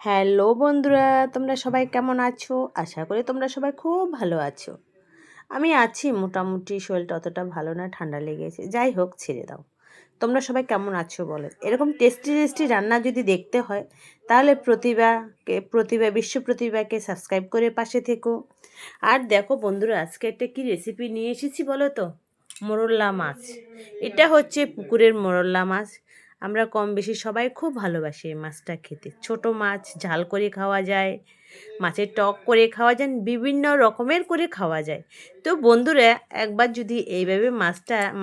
Hello বন্ধুরা, তোমরা সবাই কেমন আছো? আশা করি তোমরা সবাই খুব ভালো আছো। আমি আছি মোটামুটি, শরীরটা অতটা ভালো না, ঠান্ডা লেগেছে। যাই হোক, ছেড়ে দাও। তোমরা সবাই কেমন আছো বলো। এরকম টেস্টি টেস্টি রান্না যদি দেখতে হয় তাহলে বিশ্ব প্রতিভাকে সাবস্ক্রাইব করে পাশে থেকো। আর দেখো বন্ধুরা, আজকে একটা কি রেসিপি নিয়ে এসেছি বলো তো? মোরলা মাছ। এটা হচ্ছে পুকুরের মোরলা মাছ। আমরা কম বেশি সবাই খুব ভালোবাসি এই মাছটা খেতে। ছোট মাছ, ঝাল করে খাওয়া যায়, মাছের টক করে খাওয়া যায়, বিভিন্ন রকমের করে খাওয়া যায়। তো বন্ধুরা, একবার যদি এইভাবে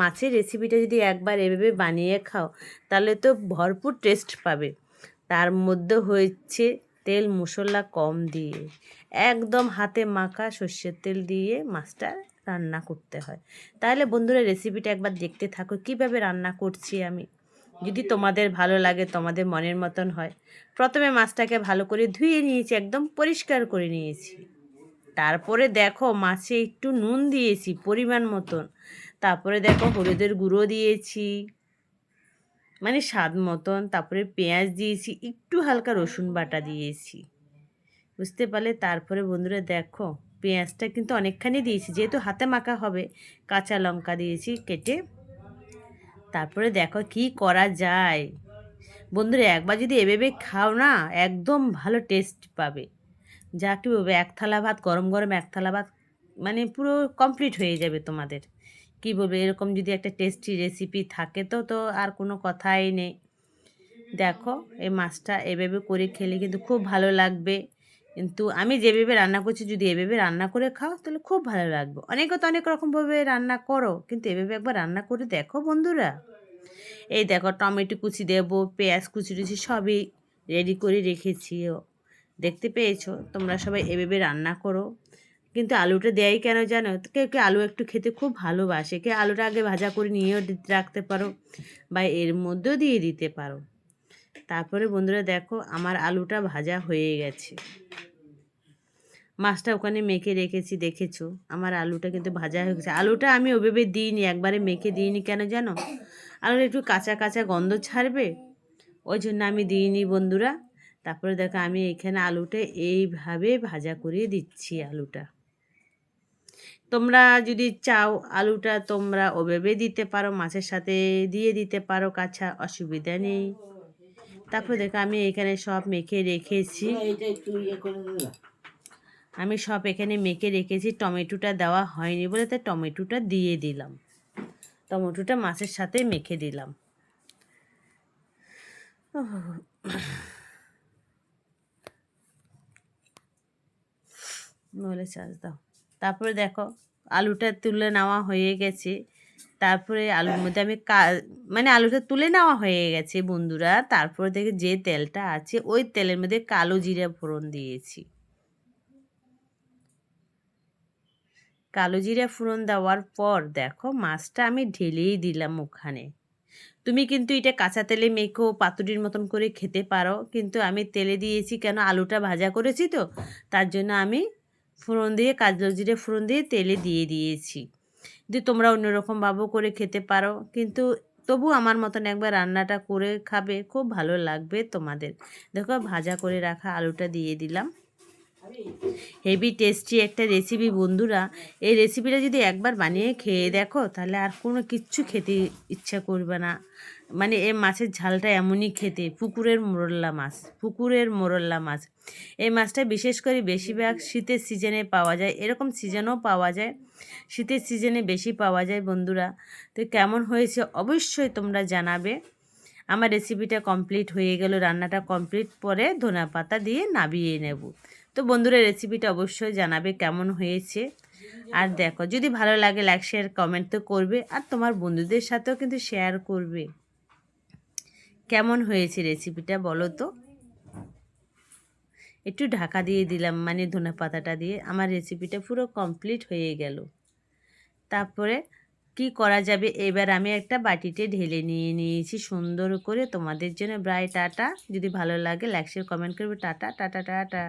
মাছের রেসিপিটা যদি একবার এভাবে বানিয়ে খাও তাহলে তো ভরপুর টেস্ট পাবে। তার মধ্যে হচ্ছে তেল মশলা কম দিয়ে একদম হাতে মাখা সর্ষের তেল দিয়ে মাছটা রান্না করতে হয়। তাহলে বন্ধুরা, রেসিপিটা একবার দেখতে থাকো কীভাবে রান্না করছি আমি। যদি তোমাদের ভালো লাগে, তোমাদের মনের মতন হয়। প্রথমে মাছটাকে ভালো করে ধুয়ে নিয়েছি, একদম পরিষ্কার করে নিয়েছি। তারপরে দেখো মাছে একটু নুন দিয়েছি পরিমাণ মতন। তারপরে দেখো হলুদের গুঁড়ো দিয়েছি, মানে স্বাদ মতন। তারপরে পেঁয়াজ দিয়েছি, একটু হালকা রসুন বাটা দিয়েছি, বুঝতে পারলে? তারপরে বন্ধুরা দেখো, পেঁয়াজটা কিন্তু অনেকখানি দিয়েছি, যেহেতু হাতে মাখা হবে। কাঁচা লঙ্কা দিয়েছি কেটে। তারপরে দেখো কি করা যায় বন্ধুরা, একবার যদি এভাবে খাও না, একদম ভালো টেস্ট পাবে। যা কি বলবে, এক থালা ভাত, গরম গরম এক থালা ভাত, মানে পুরো কমপ্লিট হয়ে যাবে তোমাদের। কি বলবে, এরকম যদি একটা টেস্টি রেসিপি থাকে তো তো আর কোনো কথাই নেই। দেখো, এই মাছটা এভাবে করে খেলে কিন্তু খুব ভালো লাগবে। কিন্তু আমি যেভাবে রান্না করছি, যদি এভাবে রান্না করে খাও তাহলে খুব ভালো লাগবে। অনেকে তো অনেক রকমভাবে রান্না করো, কিন্তু এভাবে একবার রান্না করে দেখো বন্ধুরা। এই দেখো, টমেটো কুচি দেবো, পেঁয়াজ কুচি টুচি সবই রেডি করে রেখেছিও, দেখতে পেয়েছো? তোমরা সবাই এভাবে রান্না করো। কিন্তু আলুটা দেয় কেন জানো? কেউ কেউ আলু একটু খেতে খুব ভালোবাসে, কেউ আলুটা আগে ভাজা করে নিয়েও রাখতে পারো, বা এর মধ্যেও দিয়ে দিতে পারো। তারপরে বন্ধুরা দেখো, আমার আলুটা ভাজা হয়ে গেছে। মাছটা ওখানে মেখে রেখেছি, দেখেছো? আমার আলুটা কিন্তু ভাজা হয়ে গেছে। আলুটা আমি ওইভাবে দিইনি, একবারে মেখে দিইনি। কেন জানো? আলুটা একটু কাঁচা কাঁচা গন্ধ ছাড়বে, ওই জন্য আমি দিইনি বন্ধুরা। তারপরে দেখো, আমি এখানে আলুটা এইভাবে ভাজা করে দিচ্ছি। আলুটা তোমরা যদি চাও, আলুটা তোমরা ওভাবে দিতে পারো, মাছের সাথে দিয়ে দিতে পারো কাঁচা, অসুবিধা নেই। তারপরে দেখো, আমি এখানে সব মেখে রেখেছি। টমেটোটা দেওয়া হয়নি বলে তাই টমেটোটা দিয়ে দিলাম। টমেটোটা মাছের সাথে মেখে দিলাম। নলে চাষ দাও। তারপরে দেখো, আলুটা তুলে নেওয়া হয়ে গেছে। তারপরে আলুর মধ্যে আমি মানে আলুটা তুলে নেওয়া হয়ে গেছে বন্ধুরা। তারপরে দেখে যে তেলটা আছে, ওই তেলের মধ্যে কালো জিরা ফোড়ন দিয়েছি। কালো জিরা ফোড়ন দেওয়ার পর দেখো, মাছটা আমি ঢেলেই দিলাম ওখানে। তুমি কিন্তু এটা কাঁচা তেলে মেখেও পাতুরির মতন করে খেতে পারো, কিন্তু আমি তেলে দিয়েছি কেন, আলুটা ভাজা করেছি তো, তার জন্য আমি ফোড়ন দিয়ে, কালো জিরে ফোড়ন দিয়ে তেলে দিয়ে দিয়েছি। কিন্তু তোমরা অন্যরকমভাবেও করে খেতে পারো, কিন্তু তবু আমার মতন একবার রান্নাটা করে খাবে, খুব ভালো লাগবে তোমাদের। দেখো, ভাজা করে রাখা আলুটা দিয়ে দিলাম। হেভি টেস্টি একটা রেসিপি বন্ধুরা। এই রেসিপিটা যদি একবার বানিয়ে খেয়ে দেখো, তাহলে আর কোনো কিচ্ছু খেতে ইচ্ছা করবে না। মানে এই মাছের ঝালটা এমনই খেতে। পুকুরের মোরলা মাছ। এই মাছটা বিশেষ করে বেশিরভাগ শীতের সিজনে পাওয়া যায়, এরকম সিজনেও পাওয়া যায়, শীতের সিজনে বেশি পাওয়া যায় বন্ধুরা। তো কেমন হয়েছে অবশ্যই তোমরা জানাবে। আমার রেসিপিটা কমপ্লিট হয়ে গেল, রান্নাটা কমপ্লিট, পরে ধনেপাতা দিয়ে নামিয়ে নেব। তো বন্ধুরা, রেসিপিটা অবশ্যই জানাবে কেমন হয়েছে। আর দেখো, যদি ভালো লাগে লাইক শেয়ার কমেন্ট তো করবে, আর তোমার বন্ধুদের সাথেও কিন্তু শেয়ার করবে। কেমন হয়েছে রেসিপিটা বলো তো? একটু ঢাকা দিয়ে দিলাম, মানে ধনেপাতাটা দিয়ে। আমার রেসিপিটা পুরো কমপ্লিট হয়ে গেল। তারপরে কি করা যাবে, এবার আমি একটা বাটিতে ঢেলে নিয়ে নিয়েছি সুন্দর করে। তোমাদের জন্য ব্রাই টাটা। যদি ভালো লাগে লাইক শেয়ার কমেন্ট করবে। Tata tata tata.